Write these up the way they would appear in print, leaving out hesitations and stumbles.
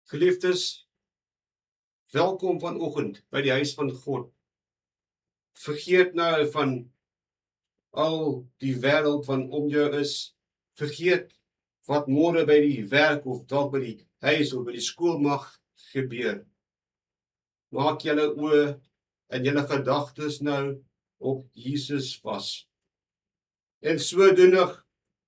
Geliefdes, welkom vanoggend by die huis van God. Vergeet nou van al die wêreld wat om jou is. Vergeet wat môre by die werk of dalk by die huis of by die skool mag gebeur. Maak julle oë en julle gedagtes nou op Jesus vas. En sodoende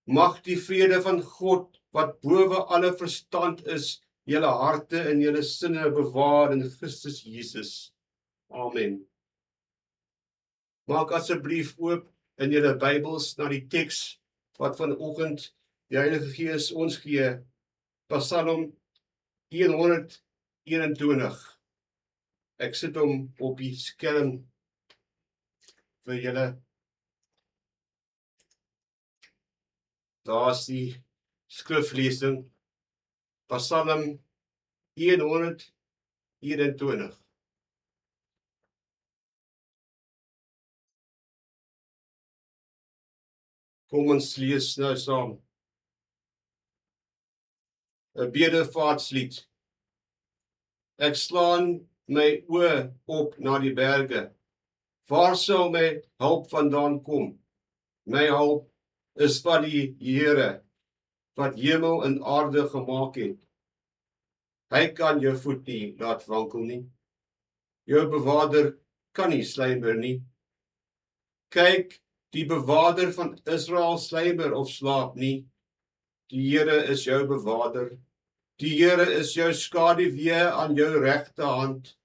mag die vrede van God wat bowe alle verstand is, julle harte en julle sinne bewaar in Christus Jesus. Amen. Maak asseblief oop in julle Bybels na die teks wat vanoggend die Heilige Gees ons gee. Psalm 121. Ek sit hom op die skerm vir julle. Daar is die skriflesing. Psalm 121. Kom ons lees nou saam. 'n Bedevaartslied. Ek slaan my oë op na die berge. Waar sal my hulp vandaan kom? My hulp is van die Here, wat hemel en aarde gemaak het. Hy kan jou voet nie laat wankel nie. Jou bewaarder kan nie sluimer nie. Kyk, die bewaarder van Israel sluimer of slaap nie. Die Here is jou bewaarder. Die Here is jou skaduwee aan jou regte hand.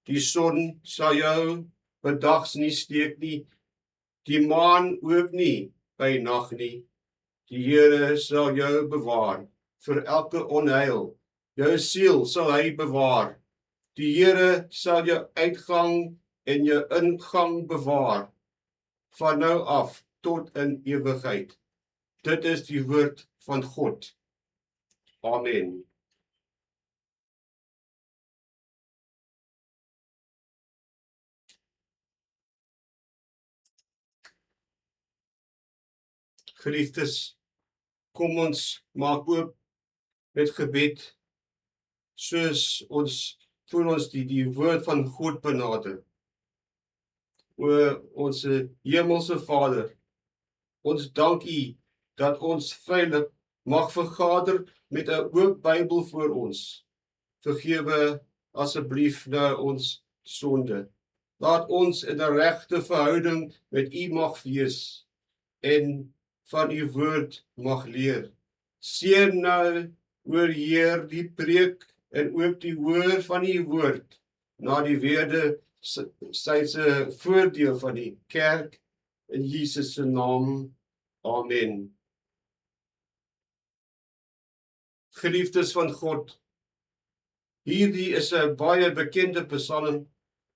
Die son sal jou bedags nie steek nie. Die maan ook nie by nag nie. Die Here sal jou bewaar vir elke onheil. Jou siel sal hy bewaar. Die Here sal jou uitgang en jou ingang bewaar, van nou af tot in ewigheid. Dit is die woord van God. Amen. Geliefdes, kom ons maak oop met gebed, soos ons voor ons die woord van God benader. O ons hemelse Vader, ons dank U dat ons veilig mag vergader met 'n oop Bybel voor ons. Vergewe asseblief nou ons sonde. Laat ons in 'n regte verhouding met U mag wees en van U woord mag leer. Seën nou oor Heer die preek en ook die hoor van U woord na die wederzydse voordeel van die kerk in Jesus se naam. Amen. Geliefdes van God, hierdie is 'n baie bekende psalm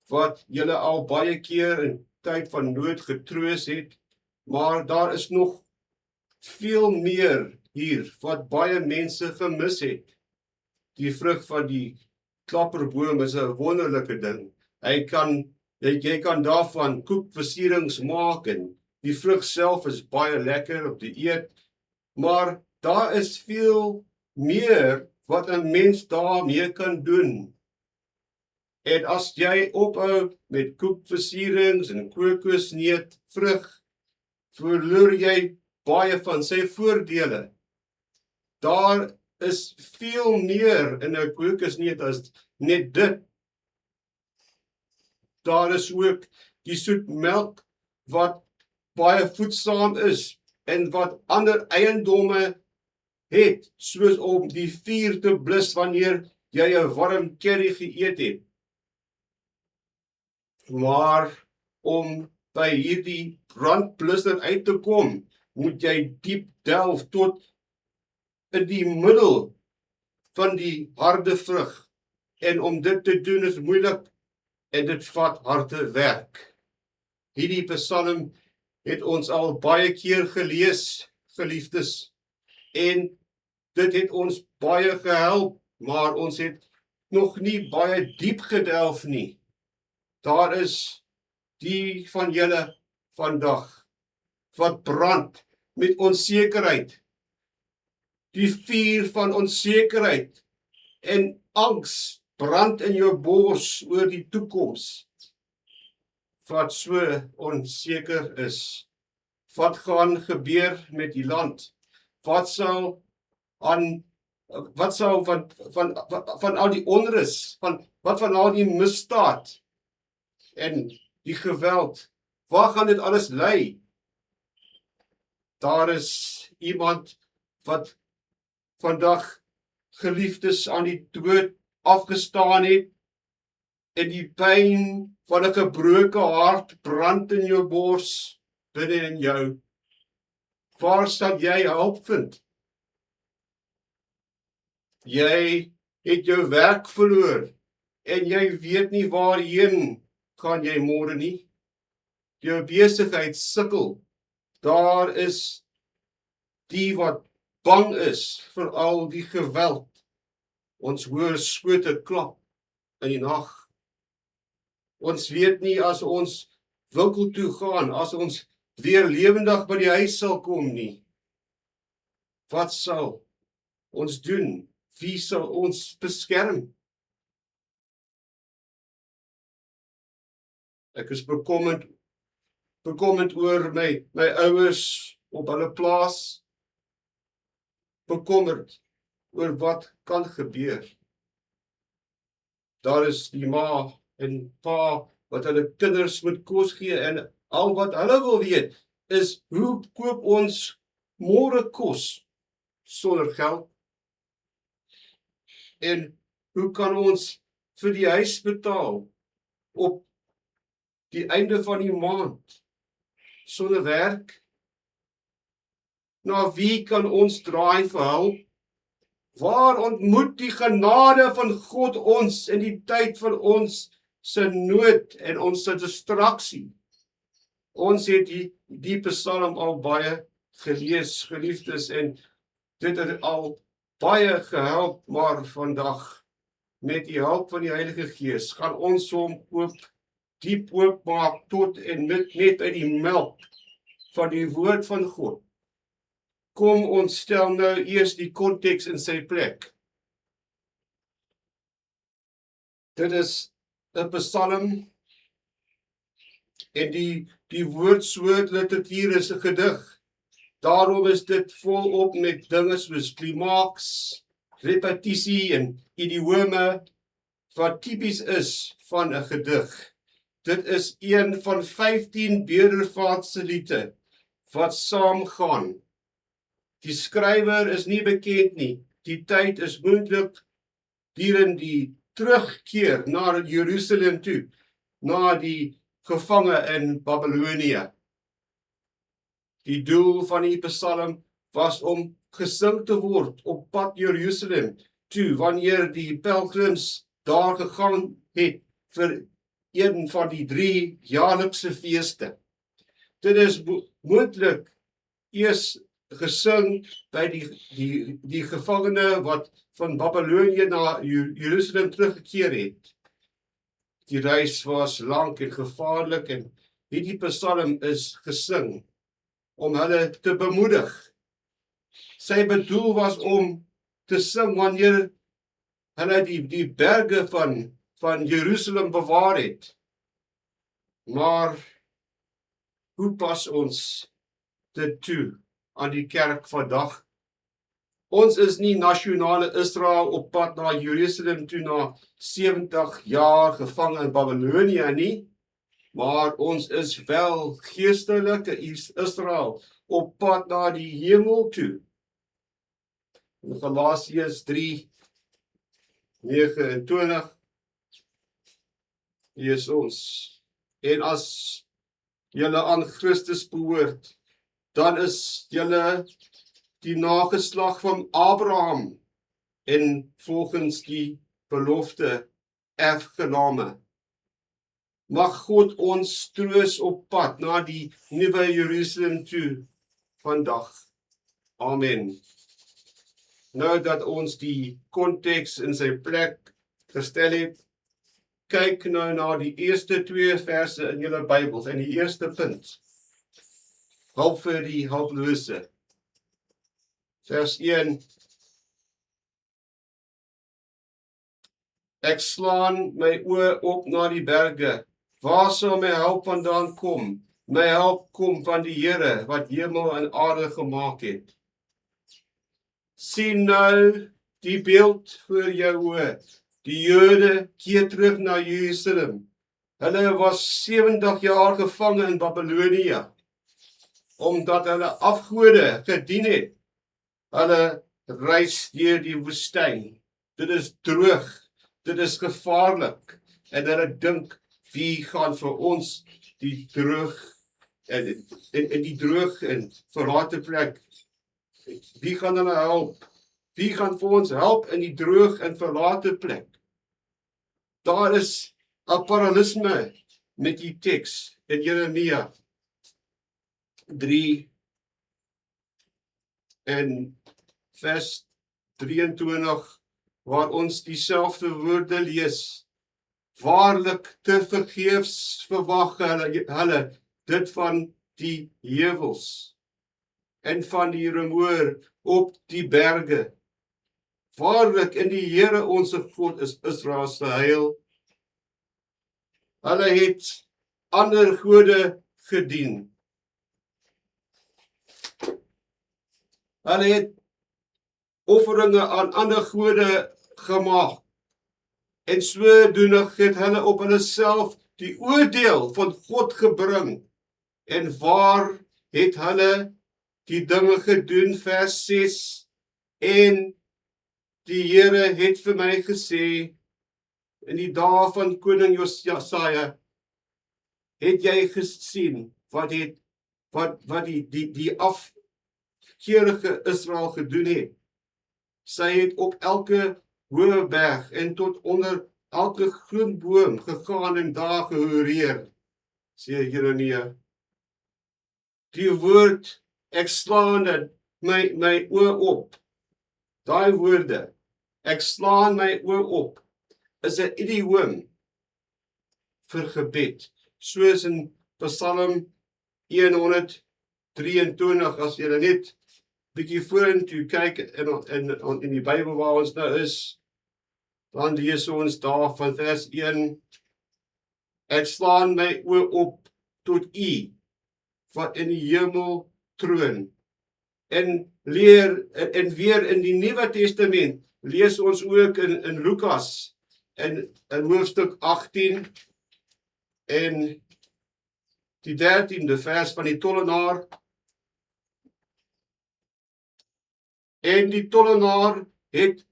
wat julle al baie keer in tyd van nood getroos het, maar daar is nog veel meer hier wat baie mense gemis het. Die vrug van die klapperboom is 'n wonderlike ding. Jy kan daarvan koekversierings maak en die vrug self is baie lekker op die eet, maar daar is veel meer wat 'n mens daarmee kan doen. En as jy ophou met koekversierings en kokosneut vrug, verloor jy baie van sy voordele. Daar is veel meer in 'n kokosneut as net dit. Daar is ook die soetmelk wat baie voedsaam is en wat ander eiendomme het, soos om die vuur te blus wanneer jy 'n warm curry geëet het. Maar om by hierdie brandblusser uit te kom, moet jy diep delf tot in die middel van die harde vrug. En om dit te doen is moeilik en dit vat harde werk. Hierdie psalm het ons al baie keer gelees, geliefdes, en dit het ons baie gehelp, maar ons het nog nie baie diep gedelf nie. Daar is die van julle vandag wat brand met onsekerheid. Die vuur van onsekerheid en angs brand in jou bors oor die toekoms, wat so onseker is. Wat gaan gebeur met die land? Wat sal van al die onrus, wat van al die misdaad en die geweld, waar gaan dit alles lei? Daar is iemand wat vandag geliefdes aan die dood afgestaan het, en die pyn van 'n gebroke hart brand in jou bors, binne in jou. Waar sal jy hulp vind? Jy het jou werk verloor, en jy weet nie waarheen gaan jy môre nie. Jou besigheid sukkel. Daar is die wat bang is vir al die geweld. Ons hoor skote klap in die nag. Ons weet nie as ons winkel toe gaan, as ons weer lewendig by die huis sal kom nie. Wat sal ons doen? Wie sal ons beskerm? Ek is bekommerd oor my ouers op hulle plaas. Bekommerd oor wat kan gebeur. Daar is die ma en pa wat hulle kinders moet kos gee, en al wat hulle wil weet is, hoe koop ons môre kos sonder geld? En hoe kan ons vir die huis betaal op die einde van die maand sonder werk? Na wie kan ons draai vir hulp? Waar ontmoet die genade van God ons in die tyd van ons se nood en ons se distraksie? Ons het die Psalm al baie gelees, geliefdes, en dit het al baie gehelp, maar vandag, met die hulp van die Heilige Gees, gaan ons hom diep oopmaak tot en net uit die melk van die woord van God. Kom, ons stel nou eers die konteks in sy plek. Dit is 'n Psalm, en die woordsoort literatuur is 'n gedig. Daarom is dit volop met dinge soos klimaks, repetisie en idiome, wat tipies is van 'n gedig. Dit is een van 15 bedevaartsliede wat saamgaan. Die skrywer is nie bekend nie. Die tyd is moontlik hierin die terugkeer na Jerusalem toe, na die gevange in Babylonië. Die doel van die Psalm was om gesing te word op pad Jerusalem toe, wanneer die pelgrims daar gegaan het vir een van die 3 jaarlikse feeste. Dit is moontlik eers gesing by die gevangene wat van Babylonië na Jerusalem teruggekeer het. Die reis was lank en gevaarlik, en hierdie Psalm is gesing om hulle te bemoedig. Sy bedoel was om te sing wanneer hulle die berge van Jerusalem bewaar het. Maar hoe pas ons dit toe aan die kerk vandag? Ons is nie nasionale Israel op pad na Jerusalem toe na 70 jaar gevang in Babylonië nie, maar ons is wel geestelike Israel op pad na die hemel toe. In Galasiërs 3:29 lees ons: en as julle aan Christus behoort, dan is julle die nageslag van Abraham en volgens die belofte erfgename. Mag God ons troos op pad na die nuwe Jerusalem toe vandag. Amen. Nou dat ons die konteks in sy plek gestel het, kyk nou na die eerste 2 verse in julle Bybels, en die eerste punt. Hulp vir die hulplose. Vers 1. Ek slaan my oë op na die berge. Waar sal my hulp vandaan kom? My hulp kom van die Here wat hemel en aarde gemaak het. Sien nou die beeld voor jou oë. Die Jode keer terug na Jerusalem. Hulle was 70 jaar gevange in Babylonie, omdat hulle afgode gedien het. Hulle reis deur die woestyn. Dit is droog, dit is gevaarlik. En hulle dink, wie gaan vir ons die droog in die droog en verlate plek? Wie gaan hulle help? Wie gaan vir ons help in die droog en verlate plek? Daar is 'n parallelisme met die teks in Jeremia 3 en vers 23, waar ons dieselfde woorde lees. Waarlik te vergeefs verwag hulle dit van die heuwels en van die rumoer op die berge. Waarlik in die Here ons God is Israel se heil. Hulle het ander gode gedien. Hulle het offeringe aan ander gode gemaak. En sodoende het hulle op hulle self die oordeel van God gebring. En waar het hulle die dinge gedoen? Vers 6. En die Here het vir my gesê, in die dae van koning Josia, het jy gesien wat die afkeerige Israel gedoen het? Sy het op elke hoë berg en tot onder elke groen boom gegaan en daar gehoreer, sê Jeremia. Die woord, ek slaan my oë op. Daai woorde, ek slaan my oë op, is 'n idioom vir gebed, soos in Psalm 123, as jy net bietjie vorentoe kyk in die Bybel waar ons nou is, dan lees ons daar van vers 1, ek slaan my oë op tot U, wat in die hemel troon. En weer in die Nuwe Testament, lees ons ook in Lukas, in hoofstuk 18, en die 13de vers van die tollenaar. En die tollenaar het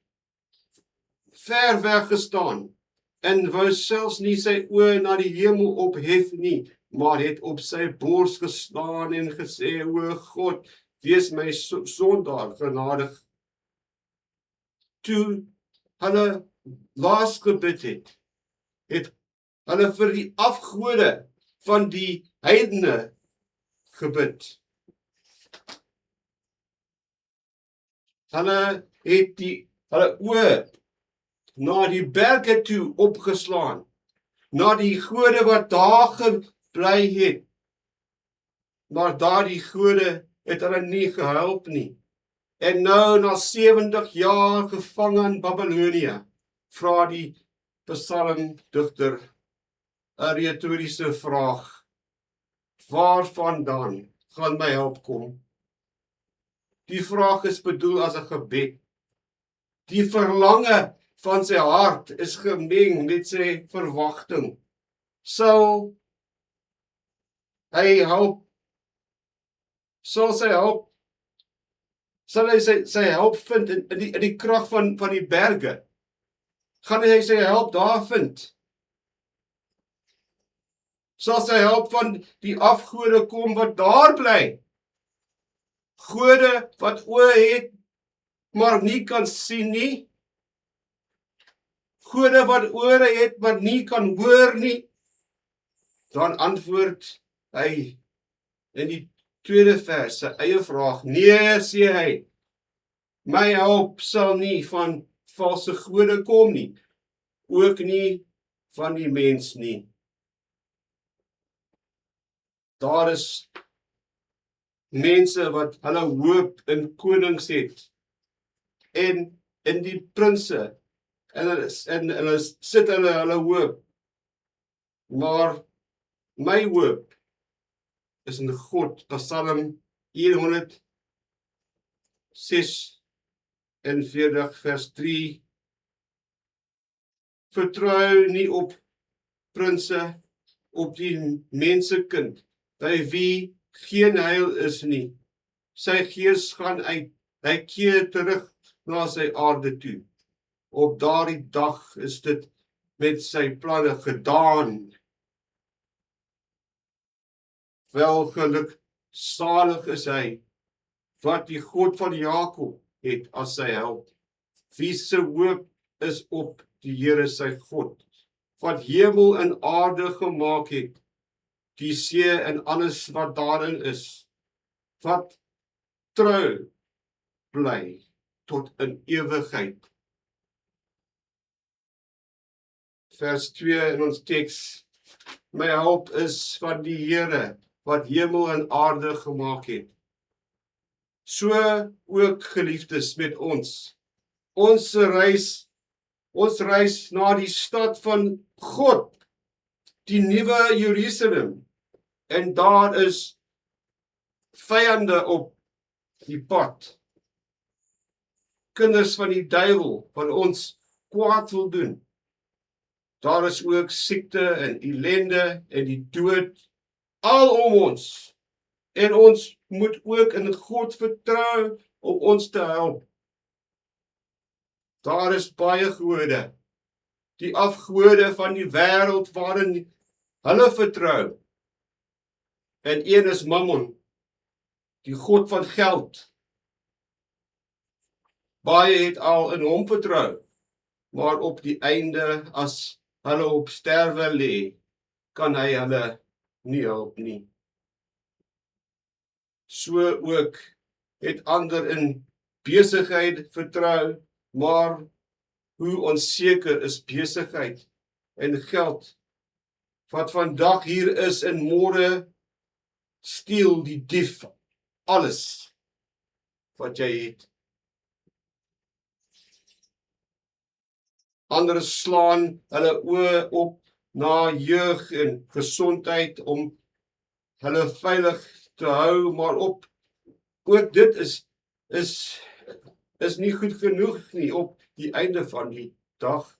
ver weg gestaan, en wou selfs nie sy oë na die hemel ophef nie, maar het op sy bors geslaan en gesê, o God, wees my sondaar genadig. Toe hulle laas gebid het hulle vir die afgode van die heidene gebid. Hulle het hulle oë na die berge toe opgeslaan, na die gode wat daar gebly het. Maar daardie gode het hulle nie gehelp nie. En nou, na 70 jaar gevange in Babylonie, vra die psalmdigter 'n retoriese vraag. Waarvandaan gaan my hulp kom? Die vraag is bedoel as 'n gebed. Die verlange van sy hart is gemeng met sy verwagting. Sal hy help? Sal hy sy help vind in die krag van die berge? Gaan hy sy help daar vind? Sal sy help van die afgode kom wat daar bly? Gode wat oë het, maar nie kan sien nie? Gode wat ore het, maar nie kan hoor nie? Dan antwoord hy in die tweede vers sy eie vraag. Nee, sê hy, my hulp sal nie van valse gode kom nie, ook nie van die mens nie. Daar is mense wat hulle hoop in konings het en in die prinse en hulle sit hulle hoop. Maar my hoop is in God. Psalm 146 vers 3. Vertrou nie op prinse, op die mensekind, by wie geen heil is nie. Sy gees gaan uit, hy keer terug na sy aarde toe. Op daardie dag is dit met sy planne gedaan. Welgeluksalig is hy, wat die God van Jakob het as sy help. Wie se hoop is op die Here sy God, wat hemel en aarde gemaak het, die see en alles wat daarin is, wat trou bly tot in ewigheid. Vers 2 in ons teks, my hulp is van die Here, wat hemel en aarde gemaak het. So ook geliefdes met ons. Ons reis na die stad van God, die nuwe Jerusalem, en daar is vyande op die pad. Kinders van die duiwel, wat ons kwaad wil doen. Daar is ook siekte en ellende en die dood al om ons. En ons moet ook in God vertrou om ons te help. Daar is baie gode, die afgode van die wêreld waarin hulle vertrou. En een is Mammon, die god van geld. Baie het al in hom vertrou, maar op die einde, as hulle op sterwe lê, kan hy hulle nie help nie. So ook het ander in besigheid vertrou, maar hoe onseker is besigheid en geld, wat vandag hier is en môre steel die dief alles wat jy het. Ander slaan hulle oë op na jeug en gesondheid om hulle veilig te hou, maar ook dit is nie goed genoeg nie op die einde van die dag.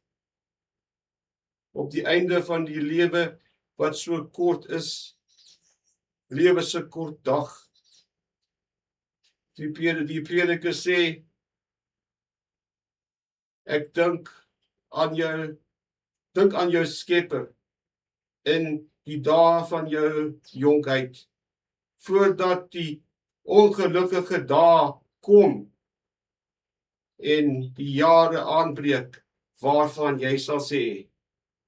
Op die einde van die lewe wat so kort is, lewe se kort dag. Die prediker sê, ek dink aan jou Skepper in die dae van jou jonkheid, voordat die ongelukkige dae kom en die jare aanbreek, waarvan jy sal sê,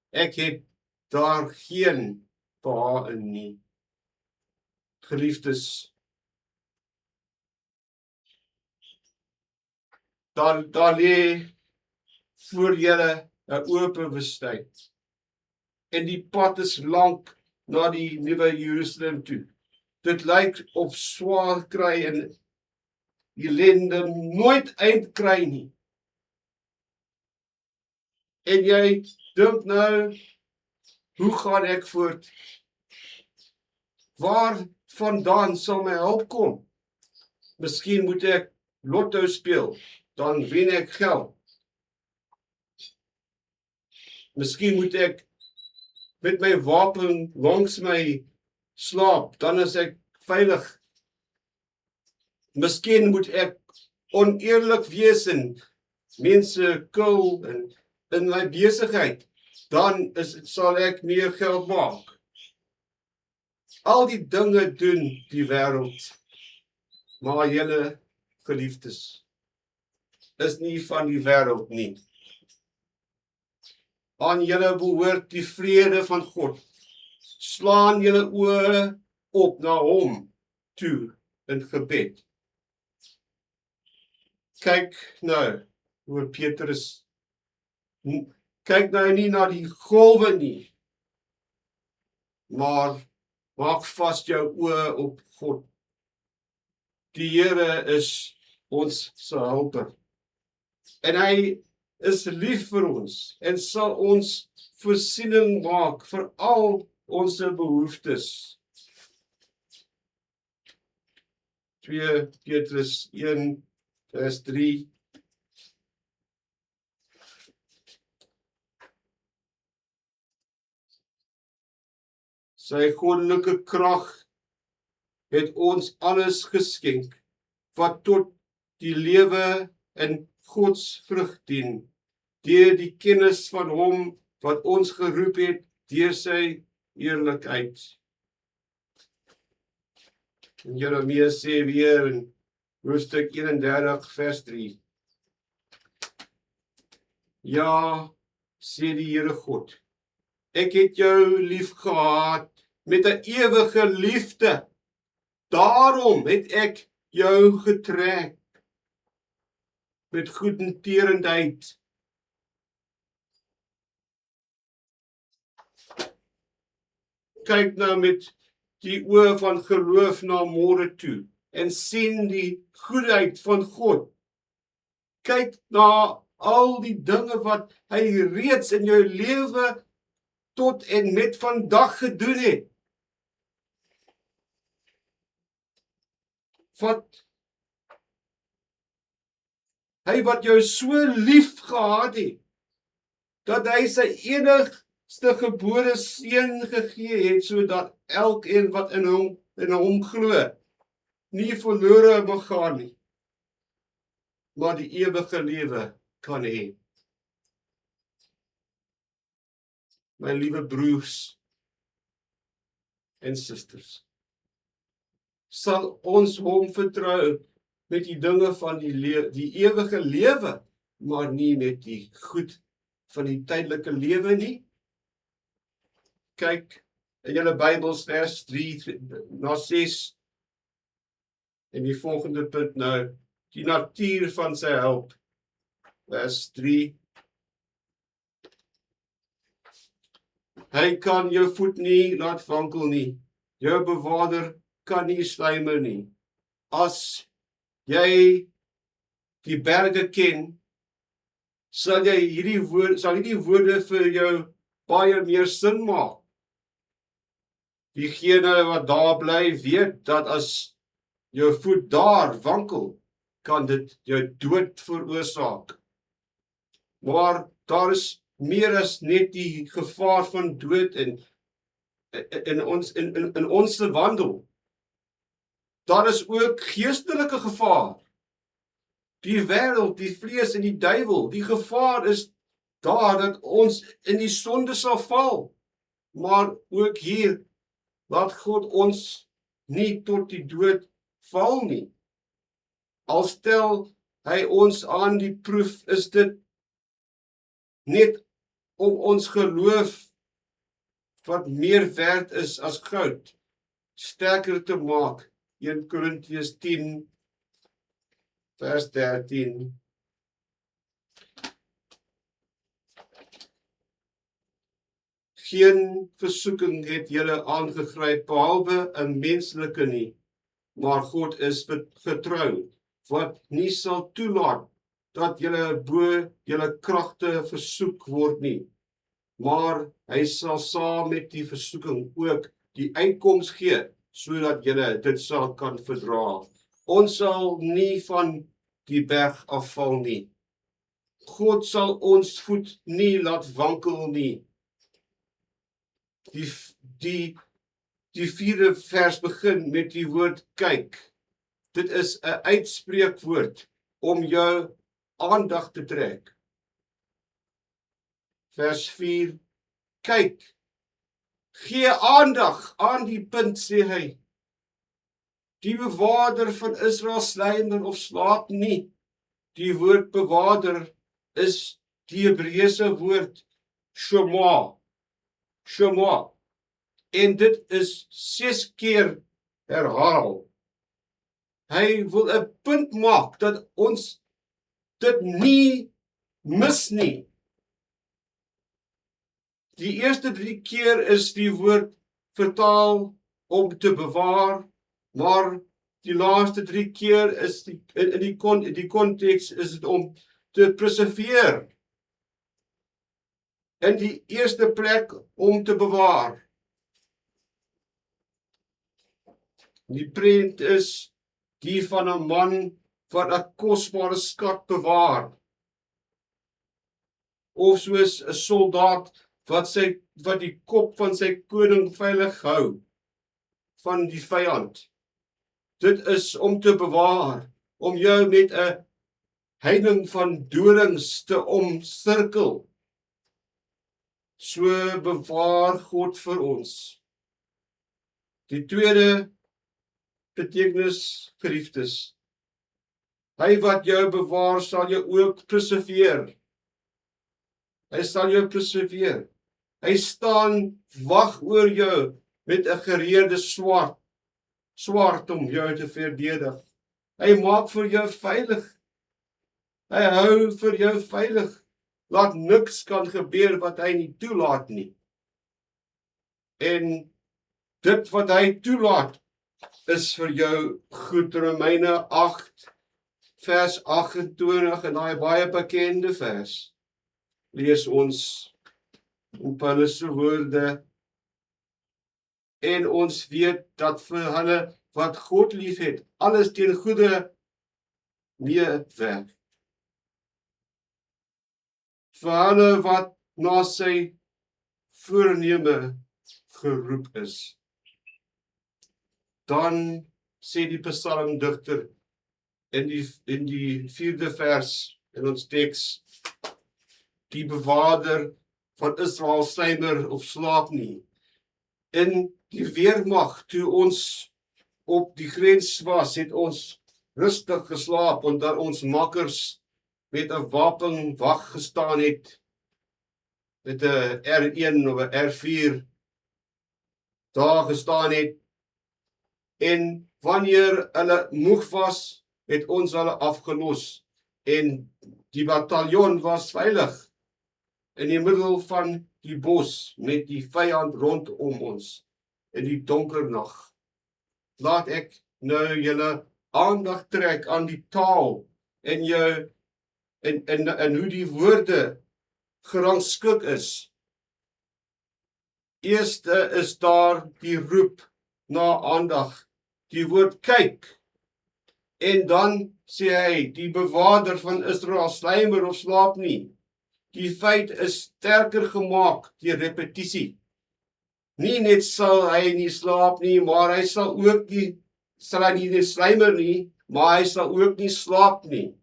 ek het daar geen behaag in nie. Geliefdes, daar lê voor julle 'n oop woestyn. En die pad is lank na die nuwe Jerusalem toe. Dit lyk of swaar kry en ellende nooit eind kry nie. En jy dink nou, hoe gaan ek voort? Waar vandaan sal my hulp kom? Miskien moet ek lotto speel, dan wen ek geld. Miskien moet ek met my wapen langs my slaap, dan is ek veilig. Miskien moet ek oneerlik wees en mense kil en in my besigheid, dan sal ek meer geld maak. Al die dinge doen die wêreld, maar julle geliefdes is nie van die wêreld nie. Aan julle behoort die vrede van God. Slaan julle oë op na hom toe in gebed. Kyk nou, hoe Petrus, kyk nou nie na die golwe nie, maar maak vas jou oë op God. Die Here is ons se hulper. En hy is lief vir ons en sal ons voorsiening maak vir al ons behoeftes. 2 Petrus 1 vers 3. Sy goddelike krag het ons alles geskenk wat tot die lewe in godsvrug dien, deur die kennis van hom wat ons geroep het deur sy eerlikheid. En Jeremia sê weer in hoofstuk 31 vers 3. Ja, sê die Here God, ek het jou lief gehad met 'n ewige liefde. Daarom het ek jou getrek met goedertierenheid. Kyk nou met die oë van geloof na môre toe en sien die goedheid van God. Kyk na al die dinge wat hy reeds in jou lewe tot en met vandag gedoen het. Hy wat jou so lief gehad het, dat hy sy enigste gebore seun gegee het, sodat elkeen wat in hom glo, nie verlore mag gaan nie, maar die ewige lewe kan hê. My liewe broers en susters, sal ons hom vertrou met die dinge van die ewige lewe, maar nie met die goed van die tydelike lewe nie. Kyk in julle Bybels vers 3 na 6 en die volgende punt nou, die natuur van sy hulp. Vers 3. Hy kan jou voet nie laat wankel nie. Jou bewaarder kan nie sluimer nie. As jy die berge ken, sal hierdie woorde vir jou baie meer sin maak. Diegene wat daar bly weet dat as jou voet daar wankel, kan dit jou dood veroorsaak. Maar daar is meer as net die gevaar van dood in ons wandel. Daar is ook geestelike gevaar. Die wêreld, die vlees en die duiwel, die gevaar is daar dat ons in die sonde sal val. Maar ook hier laat God ons nie tot die dood val nie. Al stel hy ons aan die proef, is dit net om ons geloof wat meer werd is as goud sterker te maak. 1 Korintiërs 10 vers 13. Geen versoeking het julle aangegryp behalwe 'n menslike nie, maar God is getrou, wat nie sal toelaat dat julle bo julle kragte versoek word nie, maar hy sal saam met die versoeking ook die uitkoms gee, sodat julle dit sal kan verdra. Ons sal nie van die berg afval nie. God sal ons voet nie laat wankel nie. Die 4de vers begin met die woord kyk. Dit is 'n uitspreekwoord om jou aandag te trek. Vers 4, kyk, gee aandag aan die punt, sê hy. Die bewaarder van Israel sluimer of slaap nie. Die woord bewaarder is die Hebreëse woord shema. Shema. En dit is 6 keer herhaal. Hy wil 'n punt maak dat ons dit nie mis nie. Die eerste 3 keer is die woord vertaal om te bewaar, maar die laaste 3 keer is in die konteks is dit om te preserveer, in die eerste plek om te bewaar. Die prent is die van 'n man wat 'n kosbare skat bewaar. Of soos 'n soldaat wat die kop van sy koning veilig hou van die vyand. Dit is om te bewaar, om jou met 'n heining van dorings te omsirkel. So bewaar God vir ons. Die tweede betekenis, geliefdes. Hy wat jou bewaar sal jou ook preserveer. Hy sal jou preserveer. Hy staan wag oor jou met 'n gereede swaard om jou te verdedig. Hy maak vir jou veilig. Hy hou vir jou veilig. Laat niks kan gebeur wat hy nie toelaat nie. En dit wat hy toelaat is vir jou goed. Romeine 8 vers 28 en daai baie bekende vers. Lees ons in Paulus se woorde. En ons weet dat vir hulle wat God liefhet, alles ten goeie meewerk. Vir hulle wat na sy voorneme geroep is. Dan sê die psalmdigter in die 4de vers in ons teks, die bewaarder van Israel slymer of slaap nie. In die weermag, toe ons op die grens was, het ons rustig geslaap, omdat ons makkers met 'n wapen wag gestaan het, met 'n R1 of 'n R4 daar gestaan het, en wanneer hulle moeg was, het ons hulle afgelos, en die bataljon was veilig, in die middel van die bos, met die vyand rondom ons, in die donker nag. Laat ek nou julle aandag trek aan die taal, en hoe die woorde gerangskik is. Eerste is daar die roep na aandag, die woord kyk, en dan sê hy, die bewaarder van Israel slymer of slaap nie. Die feit is sterker gemaak deur repetisie. Nie net sal hy nie slaap nie, maar hy sal nie slymer nie, maar hy sal ook nie slaap nie.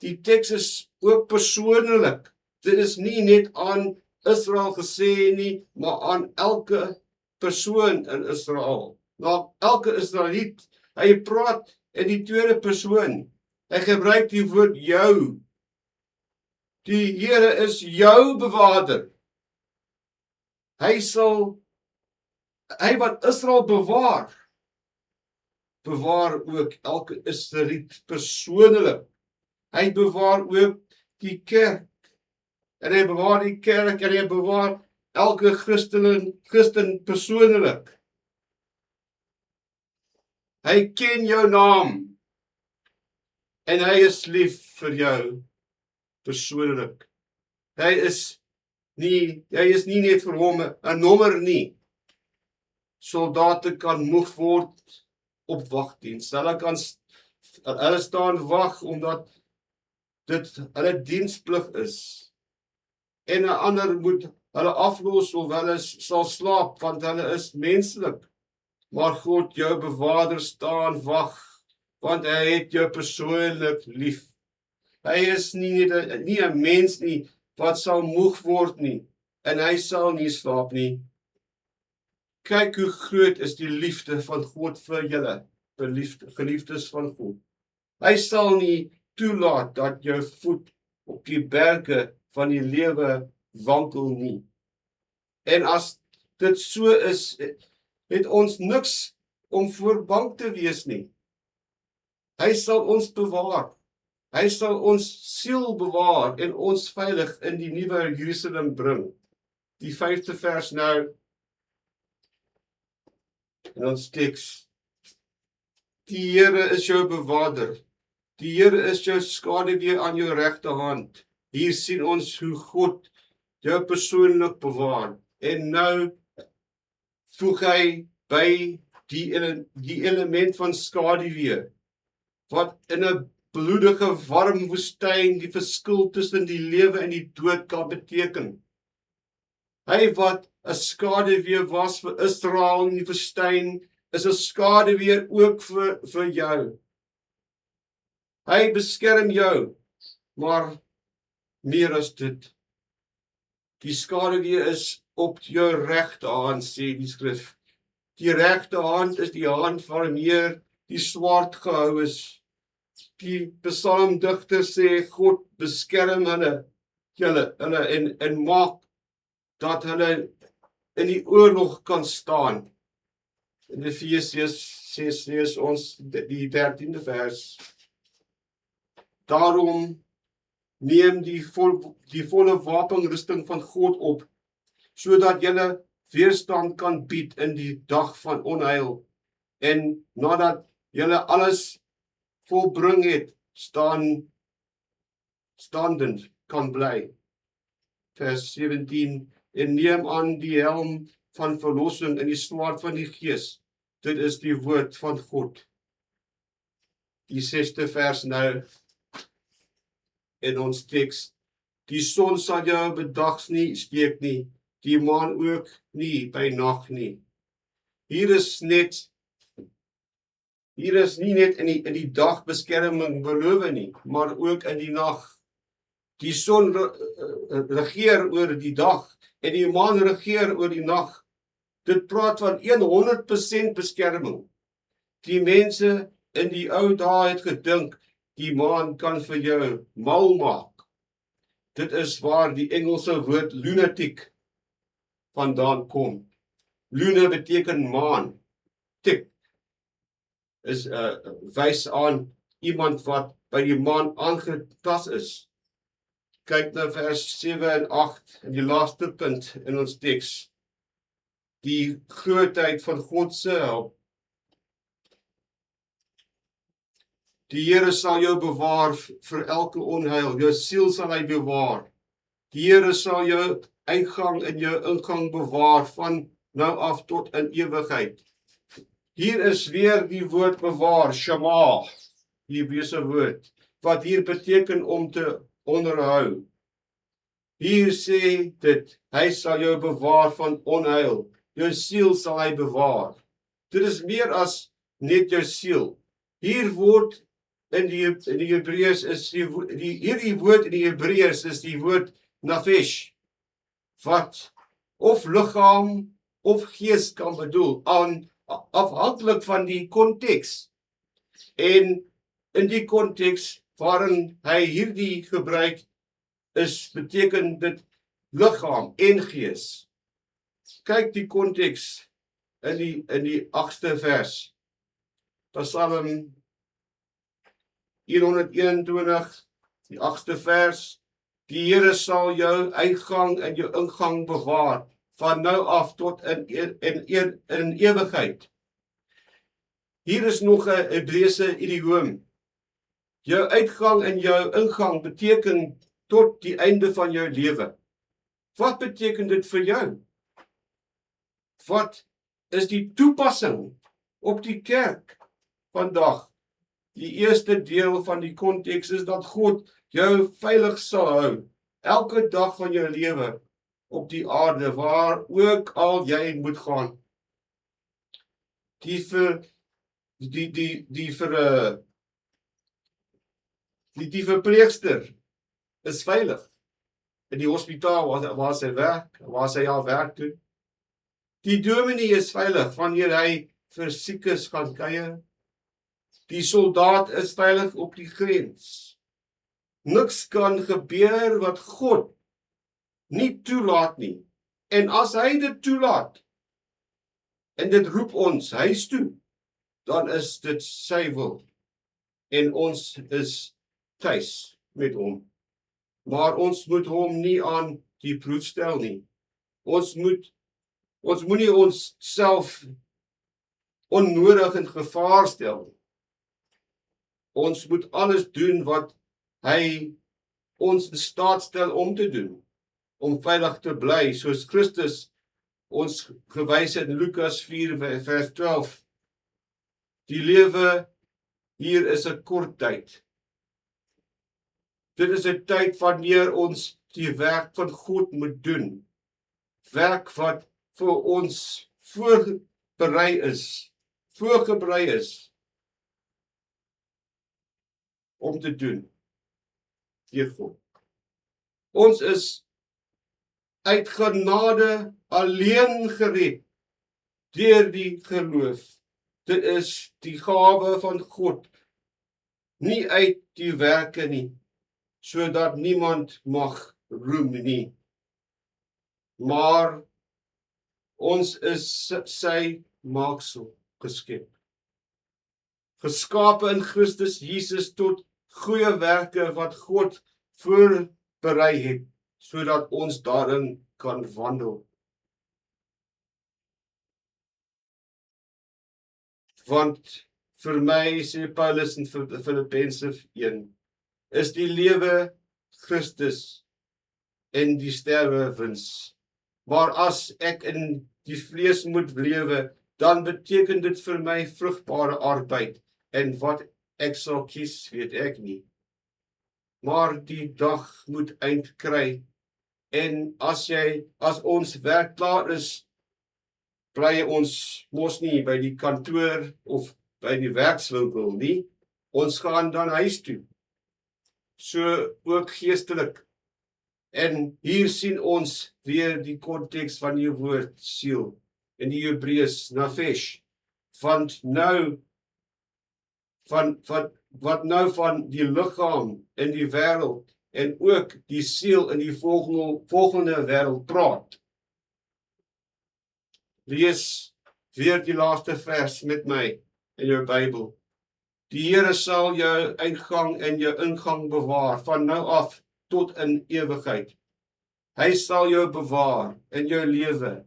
Die teks is ook persoonlik. Dit is nie net aan Israel gesê nie, maar aan elke persoon in Israel. Na elke Israeliet. Hy praat in die tweede persoon. Hy gebruik die woord jou. Die Here is jou bewaarder. Hy wat Israel bewaar ook elke Israeliet persoonlik. Hy bewaar ook die kerk. En hy bewaar die kerk en hy bewaar elke Christen persoonlik. Hy ken jou naam. En hy is lief vir jou persoonlik. Hy is nie net vir hom 'n nommer nie. Soldate kan moeg word op wagdiens. Hulle staan wag omdat dit hulle diensplig is. En 'n ander moet hulle aflos of hulle sal slaap, want hulle is menslik. Maar God, jou bewaarder, staan wag, want hy het jou persoonlik lief. Hy is nie 'n mens nie wat sal moeg word nie, en hy sal nie slaap nie. Kyk hoe groot is die liefde van God vir julle, geliefdes van God. Hy sal nie toelaat dat jou voet op die berge van die lewe wankel nie. En as dit so is, het ons niks om voor bang te wees nie. Hy sal ons bewaar. Hy sal ons siel bewaar en ons veilig in die nuwe Jerusalem bring. Die 5de vers nou, in ons teks. Die Here is jou bewaarder. Die Here is jou skaduwee aan jou regterhand. Hier sien ons hoe God jou persoonlik bewaar. En nou voeg hy by die element van skaduwee, wat in 'n bloedige warm woestyn die verskil tussen die lewe en die dood kan beteken. Hy wat 'n skaduwee was vir Israel in die woestyn, is 'n skaduwee ook vir jou. Hy beskerm jou, maar meer as dit. Die skaduwee is op jou regte hand, sê die skrif. Die regte hand is die hand waarmee die swaard gehou is. Die psalmdigter sê God beskerm hulle en maak dat hulle in die oorlog kan staan. In Efesiërs 6 lees ons die 13de vers. Daarom neem die volle wapenrusting van God op, sodat julle weerstand kan bied in die dag van onheil. En nadat julle alles volbring het, standend kan bly. Vers 17, en neem aan die helm van verlossing en die swaard van die Gees. Dit is die woord van God. Die 6de vers nou in ons teks. Die son sal jou bedags nie steek nie, die maan ook nie by nag nie. Hier is nie net in die dag beskerming beloof nie, maar ook in die nag. Die son regeer oor die dag en die maan regeer oor die nag. Dit praat van 100% beskerming. Die mense in die ou dae het gedink, die maan kan vir jou mal maak. Dit is waar die Engelse woord lunatic vandaan kom. Luna beteken maan. Tik is wys aan iemand wat by die maan aangetas is. Kyk na vers 7 en 8 in die laaste punt in ons teks. Die grootheid van God se hulp. Die Here sal jou bewaar vir elke onheil, jou siel sal hy bewaar. Die Here sal jou uitgang en jou ingang bewaar van nou af tot in ewigheid. Hier is weer die woord bewaar, shama, die Hebreëse woord, wat hier beteken om te onderhou. Hier sê dit, hy sal jou bewaar van onheil, jou siel sal hy bewaar. Dit is meer as net jou siel. Hier word in die Hebreërs is hierdie woord in die Hebreërs is die woord nafesh, wat of liggaam of gees kan bedoel, afhanklik van die konteks. En in die konteks waarin hy hierdie gebruik, beteken dit liggaam en gees. Kyk die konteks in die 8ste vers. Psalm 121, die 8ste vers. Die Here sal jou uitgang en jou ingang bewaar, van nou af tot in ewigheid. Hier is nog 'n Hebreëse idioom. Jou uitgang en jou ingang beteken tot die einde van jou lewe. Wat beteken dit vir jou? Wat is die toepassing op die kerk vandag? Die eerste deel van die konteks is dat God jou veilig sal hou, elke dag van jou lewe op die aarde, waar ook al jy moet gaan. Die verpleegster is veilig in die hospitaal waar sy al werk doen. Die dominee is veilig wanneer hy vir siekes gaan kuier. Die soldaat is veilig op die grens. Niks kan gebeur wat God nie toelaat nie. En as hy dit toelaat, en dit roep ons huis toe, dan is dit sy wil. En ons is tuis met hom. Maar ons moet hom nie aan die proef stel nie. Ons moenie ons self onnodig in gevaar stel nie. Ons moet alles doen wat hy ons in staat stel om te doen. om veilig te bly, soos Christus ons gewys het in Lukas 4 vers 12. Die lewe hier is 'n kort tyd. Dit is 'n tyd wanneer ons die werk van God moet doen. Werk wat vir ons voorberei is om te doen deur God. Ons is uit genade alleen gered deur die geloof. Dit is die gawe van God, nie uit die werke nie, sodat niemand mag roem nie. Maar ons is sy maaksel geskep. Geskape in Christus Jesus tot goeie werke wat God voorberei het, sodat ons daarin kan wandel. Want vir my, sê Paulus in Filippense 1, is die lewe Christus en die sterwe wins. Maar as ek in die vlees moet lewe, dan beteken dit vir my vrugbare arbeid, en wat ek sal kies, weet ek nie. Maar die dag moet eind kry, en as ons werk klaar is, bly ons mos nie by die kantoor of by die werkswinkel nie, ons gaan dan huis toe. So ook geestelik. En hier sien ons weer die konteks van die woord siel in die Hebreëus nafesh, want nou wat nou van die liggaam in die wêreld en ook die siel in die volgende wêreld praat. Lees weer die laaste vers met my in jou Bybel. Die Here sal jou uitgang en jou ingang bewaar van nou af tot in ewigheid. Hy sal jou bewaar in jou lewe,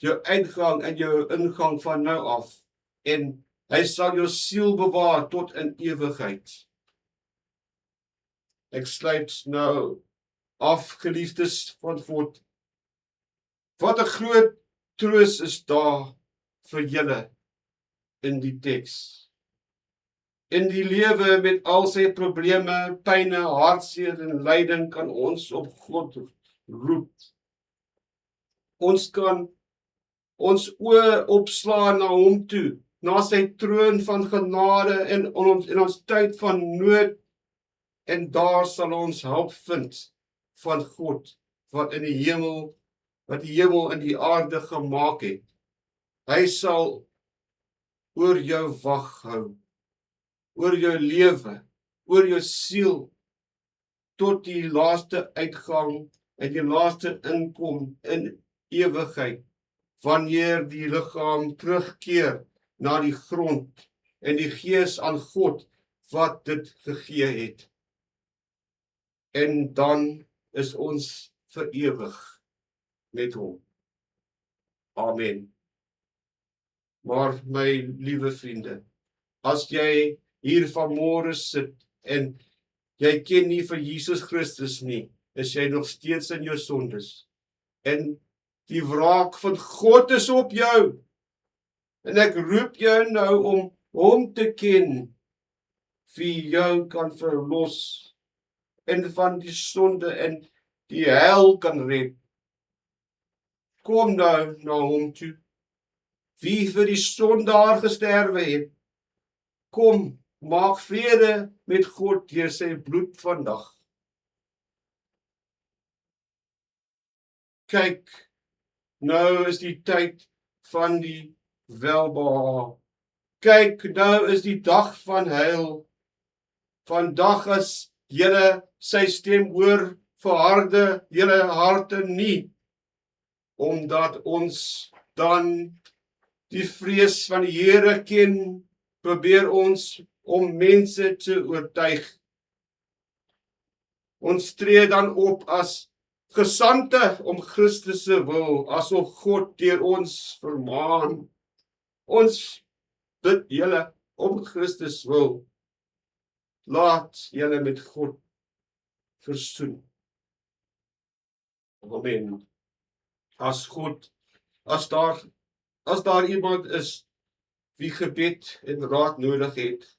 jou uitgang en jou ingang van nou af, en hy sal jou siel bewaar tot in ewigheid. Ek sluit nou af, geliefdes van God. Wat 'n groot troos is daar vir julle in die teks. In die lewe met al sy probleme, pyne, hartseer en lyding kan ons op God roep. Ons kan ons oë opslaan na hom toe, na sy troon van genade in ons tyd van nood, en daar sal ons hulp vind van God, wat die hemel en die aarde gemaak het. Hy sal oor jou wag hou, oor jou lewe, oor jou siel, tot die laaste uitgang en die laaste inkom in ewigheid, wanneer die liggaam terugkeer na die grond en die gees aan God wat dit gegee het. En dan is ons vir ewig met hom. Amen. Maar my liewe vriende, as jy hier vanmôre sit en jy ken nie vir Jesus Christus nie, is jy nog steeds in jou sondes. En die wraak van God is op jou. En ek roep jou nou om hom te ken, wie jou kan verlos en van die sonde en die hel kan red. Kom nou na hom toe, wie vir die sondaar gesterwe het. Kom, maak vrede met God deur sy bloed vandag. Kyk, nou is die tyd van die welbehae. Kyk, nou is die dag van heil. Vandag as julle sy stem hoor, verharde julle harte nie, omdat ons dan die vrees van die Here ken, probeer ons om mense te oortuig. Ons tree dan op as gesande om Christus se wil, asof God deur ons vermaan. Ons bid julle om Christus wil. Laat julle met God versoen. Amen. As God, as daar iemand is wie gebed en raad nodig het,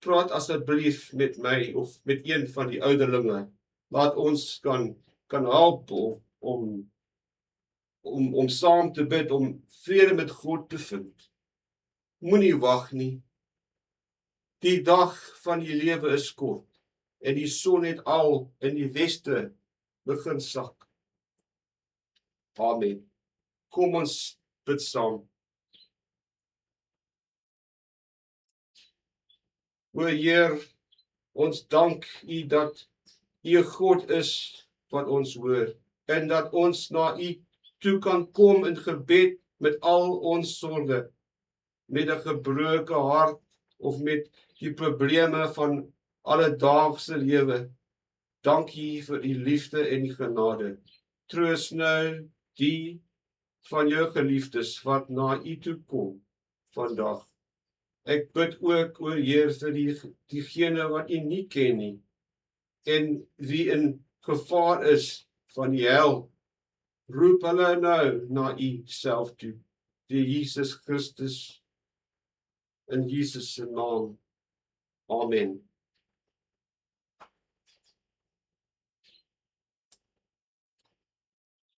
praat asseblief met my of met een van die ouderlinge. Laat ons kan help om saam te bid, om vrede met God te vind. Moenie wag nie. Die dag van die lewe is kort en die son het al in die weste begin sak. Amen. Kom ons bid saam. O Heer, ons dank U dat U 'n God is wat ons hoor en dat ons na U toe kan kom in gebed met al ons sorge, met 'n gebroke hart of met die probleme van alledaagse lewe. Dankie vir U liefde en U genade. Troos nou die van jou geliefdes wat na U toe kom vandag. Ek bid ook, o Heer, vir diegene wat U nie ken nie en wie in gevaar is van die hel. Roep hulle nou na U self toe. Die Jesus Christus, in Jesus se naam. Amen.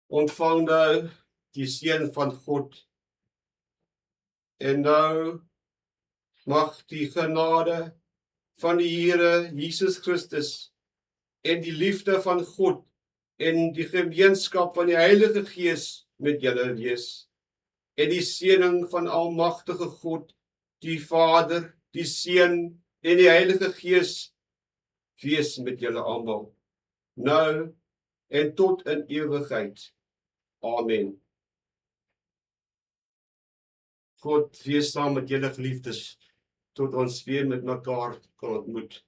Ontvang nou die seën van God. En nou mag die genade van die Here Jesus Christus en die liefde van God en die gemeenskap van die Heilige Gees met julle wees. En die seëning van almagtige God, die Vader, die Seun en die Heilige Gees wees met julle almal, nou en tot in ewigheid. Amen. God wees saam met julle geliefdes, tot ons weer met mekaar kan ontmoet.